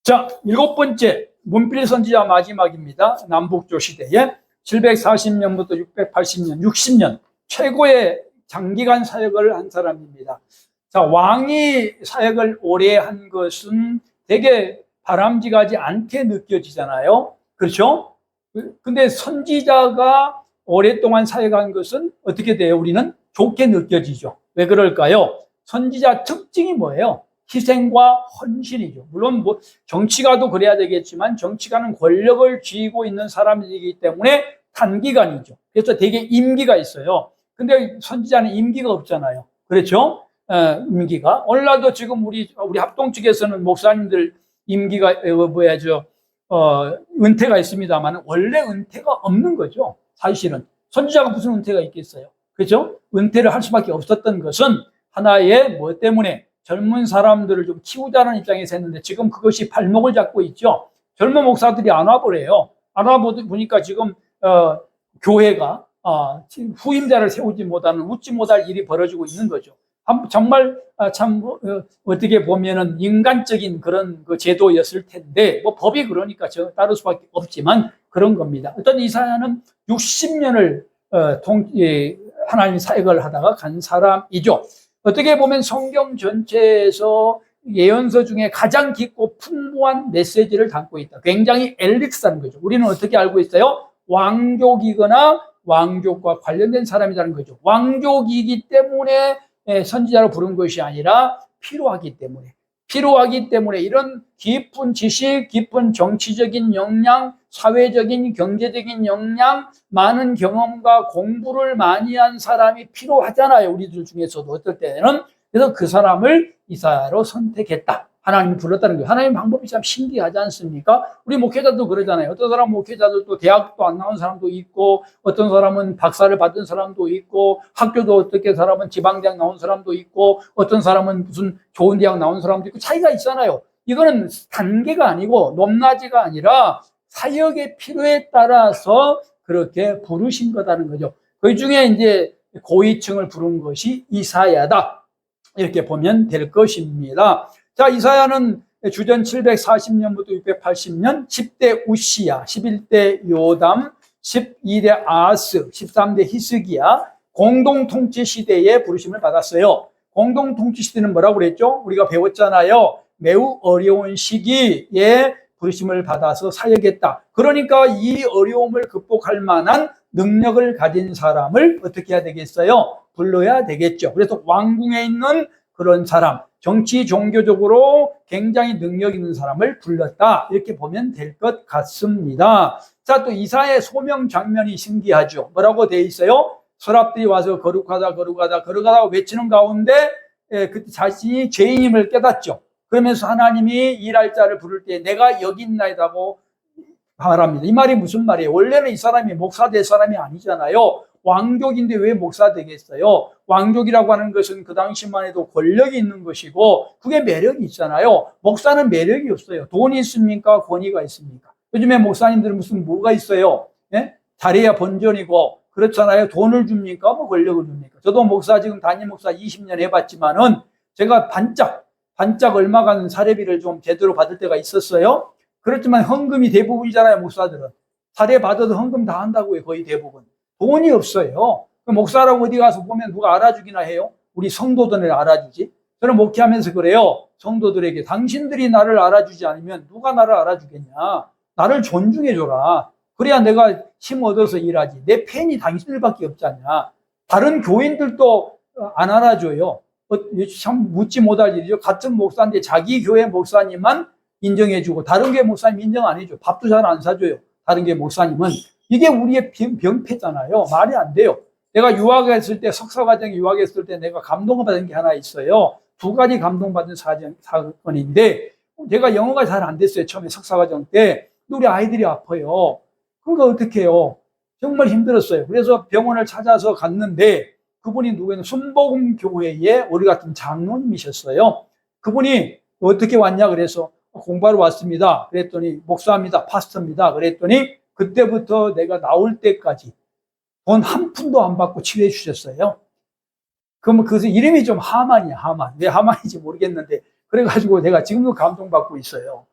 자, 7번째 문필 선지자 마지막입니다. 남북조 시대에 740년부터 680년, 60년 최고의 장기간 사역을 한 사람입니다. 자, 왕이 사역을 오래 한 것은 되게 바람직하지 않게 느껴지잖아요. 그렇죠? 근데 선지자가 오랫동안 사역한 것은 어떻게 돼요? 우리는 좋게 느껴지죠. 왜 그럴까요? 선지자 특징이 뭐예요? 희생과 헌신이죠. 물론 뭐 정치가도 그래야 되겠지만 정치가는 권력을 쥐고 있는 사람이기 때문에 단기간이죠. 그래서 되게 임기가 있어요. 근데 선지자는 임기가 없잖아요. 그렇죠? 임기가. 오늘날도 지금 우리 합동 측에서는 목사님들 임기가 은퇴가 있습니다만 원래 은퇴가 없는 거죠. 사실은 선지자가 무슨 은퇴가 있겠어요. 그렇죠? 은퇴를 할 수밖에 없었던 것은 하나의 뭐 때문에 젊은 사람들을 좀 키우자는 입장에서 했는데 지금 그것이 발목을 잡고 있죠. 젊은 목사들이 안 와버려요. 안 와보니까 지금 교회가 후임자를 세우지 못하는 웃지 못할 일이 벌어지고 있는 거죠. 정말 참 어떻게 보면은 인간적인 그런 그 제도였을 텐데 뭐 법이 그러니까 따를 수밖에 없지만 그런 겁니다. 어떤 이사야는 60년을 하나님 사역을 하다가 간 사람이죠. 어떻게 보면 성경 전체에서 예언서 중에 가장 깊고 풍부한 메시지를 담고 있다. 굉장히 엘릭스라는 거죠. 우리는 어떻게 알고 있어요? 왕족이거나 왕족과 관련된 사람이라는 거죠. 왕족이기 때문에 선지자로 부른 것이 아니라 필요하기 때문에 이런 깊은 지식, 깊은 정치적인 역량, 사회적인, 경제적인 역량, 많은 경험과 공부를 많이 한 사람이 필요하잖아요. 우리들 중에서도 어떨 때는. 그래서 그 사람을 이사야로 선택했다. 하나님이 불렀다는 거예요. 하나님 방법이 참 신기하지 않습니까? 우리 목회자도 그러잖아요. 어떤 사람 목회자들도 대학도 안 나온 사람도 있고, 어떤 사람은 박사를 받은 사람도 있고, 학교도 어떻게 사람은 지방대학 나온 사람도 있고, 어떤 사람은 무슨 좋은 대학 나온 사람도 있고, 차이가 있잖아요. 이거는 단계가 아니고 높낮이가 아니라 사역의 필요에 따라서 그렇게 부르신 거다는 거죠. 그 중에 이제 고위층을 부른 것이 이사야다. 이렇게 보면 될 것입니다. 자, 이사야는 주전 740년부터 680년 10대 우시야, 11대 요담, 12대 아스, 13대 히스기야 공동통치 시대에 부르심을 받았어요. 공동통치 시대는 뭐라고 그랬죠? 우리가 배웠잖아요. 매우 어려운 시기에 부르심을 받아서 사역했다. 그러니까 이 어려움을 극복할 만한 능력을 가진 사람을 어떻게 해야 되겠어요? 불러야 되겠죠. 그래서 왕궁에 있는 그런 사람, 정치, 종교적으로 굉장히 능력 있는 사람을 불렀다. 이렇게 보면 될 것 같습니다. 자, 또 이사야의 소명 장면이 신기하죠. 뭐라고 되어 있어요? 서랍들이 와서 거룩하다 외치는 가운데 그때 자신이 죄인임을 깨닫죠. 그러면서 하나님이 일할 자를 부를 때 내가 여기 있나이다고 말합니다. 이 말이 무슨 말이에요? 원래는 이 사람이 목사 될 사람이 아니잖아요. 왕족인데 왜 목사 되겠어요? 왕족이라고 하는 것은 그 당시만 해도 권력이 있는 것이고 그게 매력이 있잖아요. 목사는 매력이 없어요. 돈이 있습니까? 권위가 있습니까? 요즘에 목사님들은 뭐가 있어요? 예? 잘해야 본전이고 그렇잖아요. 돈을 줍니까? 뭐 권력을 줍니까? 저도 목사 지금 담임 목사 20년 해봤지만은 제가 반짝 얼마 가는 사례비를 좀 제대로 받을 때가 있었어요. 그렇지만 헌금이 대부분이잖아요. 목사들은 사례 받아도 헌금 다 한다고요. 거의 대부분. 돈이 없어요. 목사라고 어디 가서 보면 누가 알아주기나 해요? 우리 성도들을 알아주지. 저는 목회하면서 그래요. 성도들에게 당신들이 나를 알아주지 않으면 누가 나를 알아주겠냐. 나를 존중해줘라. 그래야 내가 힘 얻어서 일하지. 내 팬이 당신들밖에 없지 않냐. 다른 교인들도 안 알아줘요. 참 묻지 못할 일이죠. 같은 목사인데 자기 교회 목사님만 인정해주고 다른 교회 목사님 인정 안 해줘. 밥도 잘 안 사줘요. 다른 교회 목사님은. 이게 우리의 병폐잖아요. 말이 안 돼요. 내가 유학했을 때, 석사과정에 유학했을 때 내가 감동받은 게 하나 있어요. 2가지 감동받은 사건인데 제가 영어가 잘 안 됐어요. 처음에 석사과정 때. 우리 아이들이 아파요. 그러니까 어떻게 해요? 정말 힘들었어요. 그래서 병원을 찾아서 갔는데 그분이 누구였냐? 순복음교회의 우리 같은 장로님이셨어요. 그분이 어떻게 왔냐 그래서 공부하러 왔습니다. 그랬더니 목사입니다. 파스터입니다. 그랬더니 그때부터 내가 나올 때까지 돈 한 푼도 안 받고 치료해 주셨어요. 그러면 그래서 이름이 좀 하만이야, 하만. 왜 하만인지 모르겠는데 그래가지고 내가 지금도 감동받고 있어요.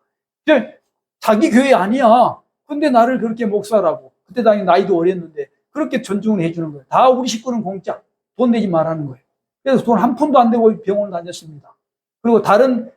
자기 교회 아니야. 근데 나를 그렇게 목사라고. 그때 당연히 나이도 어렸는데 그렇게 존중을 해주는 거예요. 다 우리 식구는 공짜. 돈 내지 말라는 거예요. 그래서 돈 한 푼도 안 내고 병원을 다녔습니다. 그리고 다른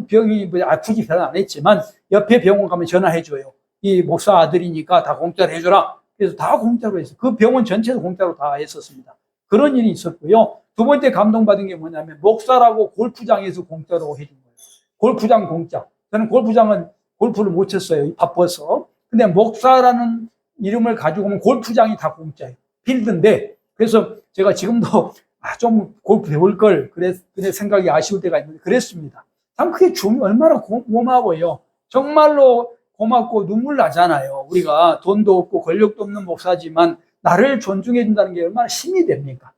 병이 뭐 아프지 별로 안 했지만 옆에 병원 가면 전화해줘요. 이 목사 아들이니까 다 공짜로 해줘라. 그래서 다 공짜로 했어요. 그 병원 전체도 공짜로 다 했었습니다. 그런 일이 있었고요. 두 번째 감동받은 게 뭐냐면 목사라고 골프장에서 공짜로 해준 거예요. 골프장 공짜. 저는 골프장은 골프를 못 쳤어요. 바빠서. 근데 목사라는 이름을 가지고 오면 골프장이 다 공짜예요. 필드인데. 그래서 제가 지금도 좀 골프 배울 걸 그래 생각이 아쉬울 때가 있는데 그랬습니다. 참 그게 얼마나 고마워요. 정말로 고맙고 눈물 나잖아요. 우리가 돈도 없고 권력도 없는 목사지만 나를 존중해 준다는 게 얼마나 힘이 됩니까?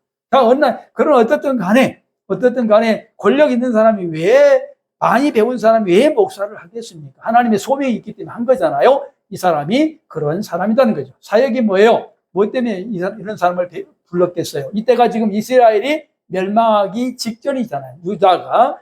그런 어떻든 간에 권력 있는 사람이 많이 배운 사람이 왜 목사를 하겠습니까? 하나님의 소명이 있기 때문에 한 거잖아요. 이 사람이 그런 사람이라는 거죠. 사역이 뭐예요? 뭐 때문에 이런 사람을 불렀겠어요? 이때가 지금 이스라엘이 멸망하기 직전이잖아요. 유다가.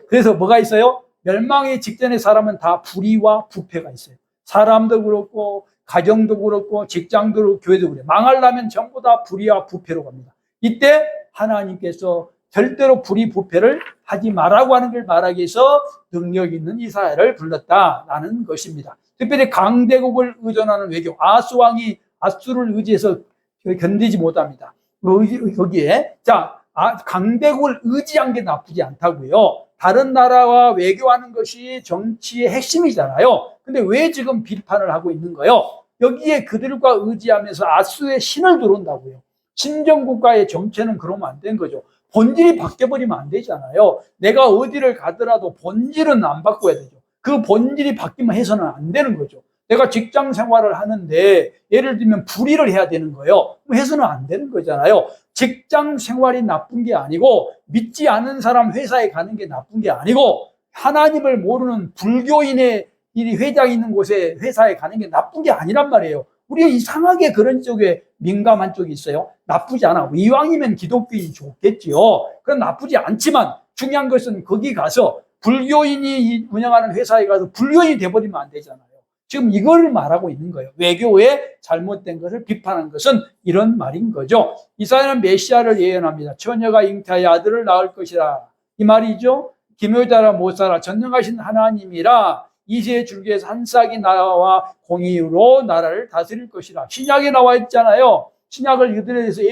그래서 뭐가 있어요? 멸망의 직전의 사람은 다 불의와 부패가 있어요. 사람도 그렇고 가정도 그렇고 직장도 그렇고 교회도 그래요. 망하려면 전부 다 불의와 부패로 갑니다. 이때 하나님께서 절대로 불의 부패를 하지 말라고 하는 걸 말하기 위해서 능력 있는 이사야를 불렀다라는 것입니다. 특별히 강대국을 의존하는 외교, 아스 왕이 아수를 의지해서 견디지 못합니다. 거기에 강대국을 의지한 게 나쁘지 않다고요. 다른 나라와 외교하는 것이 정치의 핵심이잖아요. 근데 왜 지금 비판을 하고 있는 거예요? 여기에 그들과 의지하면서 아수의 신을 들어온다고요. 신정국가의 정체는 그러면 안 된 거죠. 본질이 바뀌어버리면 안 되잖아요. 내가 어디를 가더라도 본질은 안 바꿔야 되죠. 그 본질이 바뀌면 해서는 안 되는 거죠. 내가 직장 생활을 하는데 예를 들면 불의를 해야 되는 거예요. 해서는 안 되는 거잖아요. 직장 생활이 나쁜 게 아니고 믿지 않은 사람 회사에 가는 게 나쁜 게 아니고 하나님을 모르는 불교인의 회장이 있는 곳에 회사에 가는 게 나쁜 게 아니란 말이에요. 우리가 이상하게 그런 쪽에 민감한 쪽이 있어요. 나쁘지 않아. 이왕이면 기독교인이 좋겠지요. 그건 나쁘지 않지만 중요한 것은 거기 가서 불교인이 운영하는 회사에 가서 불교인이 돼버리면 안 되잖아요. 지금 이걸 말하고 있는 거예요. 외교에 잘못된 것을 비판한 것은 이런 말인 거죠. 이사야는 메시아를 예언합니다. 처녀가 잉태하여 아들을 낳을 것이라. 이 말이죠. 기묘자라 못살아 전능하신 하나님이라 이세 줄기에서 한 싹이 나와 공의로 나라를 다스릴 것이라. 신약에 나와 있잖아요. 신약을 이들에서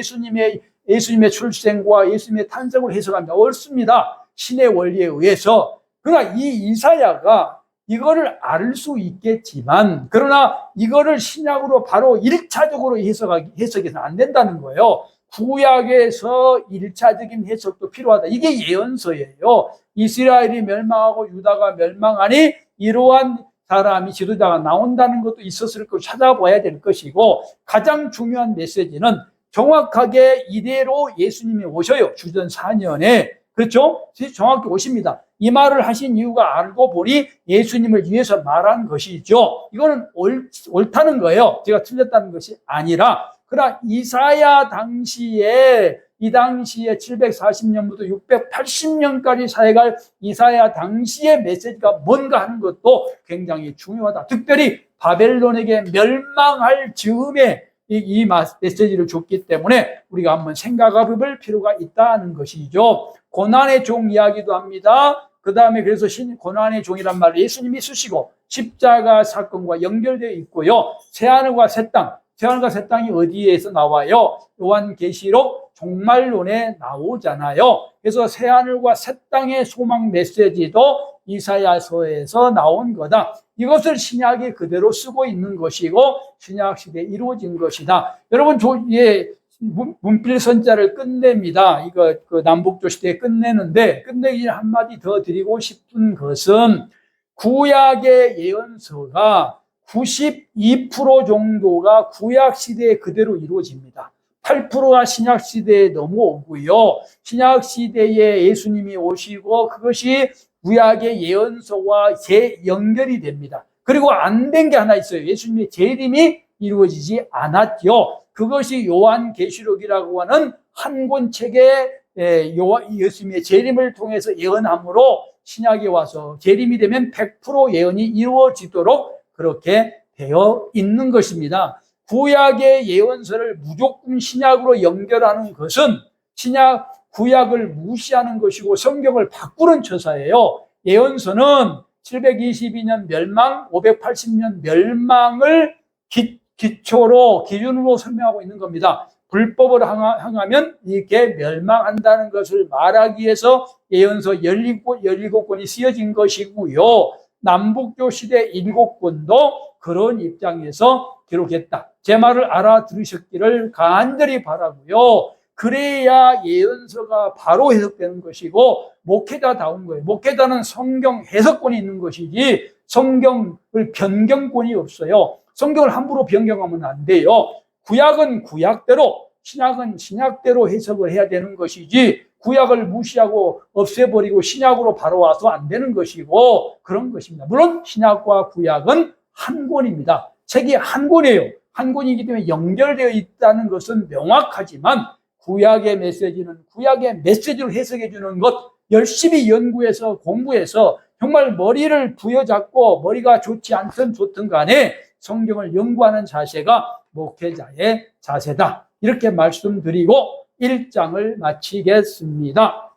예수님의 출생과 예수님의 탄생을 해석합니다. 옳습니다. 신의 원리에 의해서. 그러나 이 이사야가 이거를 알 수 있겠지만 그러나 이거를 신약으로 바로 1차적으로 해석해서는 안 된다는 거예요. 구약에서 1차적인 해석도 필요하다. 이게 예언서예요. 이스라엘이 멸망하고 유다가 멸망하니 이러한 사람이 지도자가 나온다는 것도 있었을 걸 찾아봐야 될 것이고 가장 중요한 메시지는 정확하게 이대로 예수님이 오셔요. 주전 4년에. 그렇죠? 정확히 오십니다. 이 말을 하신 이유가 알고 보니 예수님을 위해서 말한 것이죠. 이거는 옳다는 거예요. 제가 틀렸다는 것이 아니라. 그러나 이사야 당시에 이 당시에 740년부터 680년까지 사회갈 이사야 당시의 메시지가 뭔가 하는 것도 굉장히 중요하다. 특별히 바벨론에게 멸망할 즈음에 이 메시지를 줬기 때문에 우리가 한번 생각해 볼 필요가 있다는 것이죠. 고난의 종 이야기도 합니다. 그 다음에 그래서 고난의 종이란 말을 예수님이 쓰시고 십자가 사건과 연결되어 있고요. 새하늘과 새 땅, 새하늘과 새 땅이 어디에서 나와요? 요한계시록 종말론에 나오잖아요. 그래서 새하늘과 새 땅의 소망 메시지도 이사야서에서 나온 거다. 이것을 신약에 그대로 쓰고 있는 것이고 신약 시대에 이루어진 것이다. 여러분 문필선자를 끝냅니다. 이거 남북조 시대에 끝내는데 끝내기 전에 한마디 더 드리고 싶은 것은 구약의 예언서가 92% 정도가 구약 시대에 그대로 이루어집니다. 8%가 신약 시대에 넘어오고요. 신약 시대에 예수님이 오시고 그것이 구약의 예언서와 재연결이 됩니다. 그리고 안 된 게 하나 있어요. 예수님의 재림이 이루어지지 않았죠. 그것이 요한계시록이라고 하는 한 권 책에 예수님의 재림을 통해서 예언함으로 신약에 와서 재림이 되면 100% 예언이 이루어지도록 그렇게 되어 있는 것입니다. 구약의 예언서를 무조건 신약으로 연결하는 것은 구약을 무시하는 것이고 성경을 바꾸는 처사예요. 예언서는 722년 멸망, 580년 멸망을 기준으로 설명하고 있는 겁니다. 불법을 행하면 이렇게 멸망한다는 것을 말하기 위해서 예언서 17권이 쓰여진 것이고요. 남북조 시대 7권도 그런 입장에서 기록했다. 제 말을 알아들으셨기를 간절히 바라고요. 그래야 예언서가 바로 해석되는 것이고 목회자다운 거예요. 목회자는 성경 해석권이 있는 것이지 성경을 변경권이 없어요. 성경을 함부로 변경하면 안 돼요. 구약은 구약대로, 신약은 신약대로 해석을 해야 되는 것이지 구약을 무시하고 없애버리고 신약으로 바로 와서 안 되는 것이고 그런 것입니다. 물론 신약과 구약은 한 권입니다. 책이 한 권이에요. 한 권이기 때문에 연결되어 있다는 것은 명확하지만 구약의 메시지는 구약의 메시지를 해석해 주는 것 열심히 연구해서 공부해서 정말 머리를 부여잡고 머리가 좋지 않든 좋든 간에 성경을 연구하는 자세가 목회자의 자세다. 이렇게 말씀드리고 1장을 마치겠습니다.